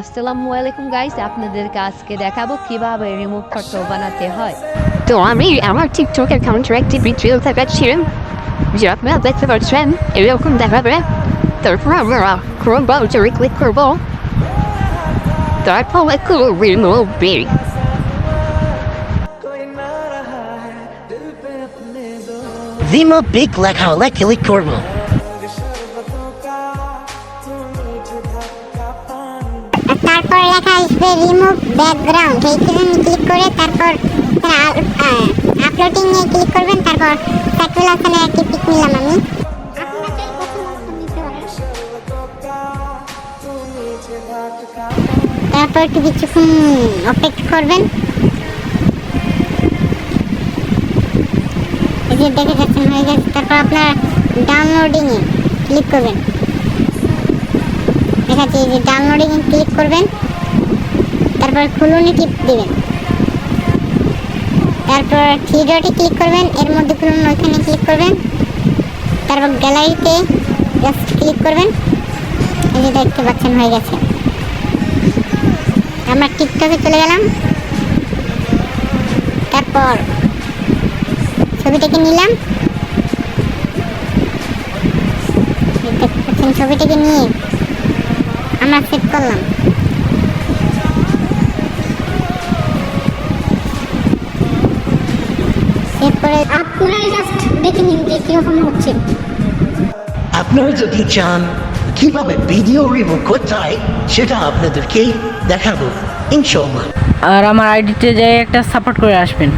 আসসালামু আলাইকুম গাইস, আপনাদেরকে আজকে দেখাবো কিভাবে রিমুভ ফটো বানাতে হয়। তো আমি আমার টিকটক অ্যাকাউন্টে একটি ভিডিও দেখাচ্ছিলাম যে আপনারা দেখতে পাচ্ছেন এরকম দেখাবে। তারপর আমরা ক্রোম ব্রাউজারে ক্লিক করবো, তারপর একটু রিমুভ বিল। রিমুভ পিক লেখা হলে ক্লিক করবো। তারপর লেখা আসবে রিমুভ ব্যাকগ্রাউন্ড, এইখানে ক্লিক করে তারপর আপলোডিং এ ক্লিক করবেন। তারপর সাইফুল হাসানের একটি পিক নিলাম আমি। তারপর একটু কিছুক্ষণ অপেক্ষা করবেন। এই যে দেখে যাচ্ছেন হয়ে গেছে। তারপর আপনার ডাউনলোডিং এ ক্লিক করবেন। দেখাচ্ছি এই যে ডাউনলোডিং এ ক্লিক করবেন। তারপর খুলুনে টিপ দিবেন। তারপর থ্রি ডটে ক্লিক করবেন, এর মধ্যে খুলুন ওইখানে ক্লিক করবেন। তারপর গ্যালারিতে জাস্ট ক্লিক করবেন। এই যে দেখতে পাচ্ছেন হয়ে গেছে। আমরা টিকটকে চলে গেলাম। তারপর ছবিটাকে নিলাম। দেখতে পাচ্ছেন ছবিটাকে নিয়ে আমরা সেভ করলাম। এরপরে আপনারা জাস্ট দেখে নিন যে কিরকম হচ্ছে। আপনারা যদি চান কিভাবে ভিডিও রিমুভ করতে হয় সেটা আপনাদেরকে দেখাবো ইনশাআল্লাহ। আর আমার আইডিতে যাই একটা সাপোর্ট করে আসবেন।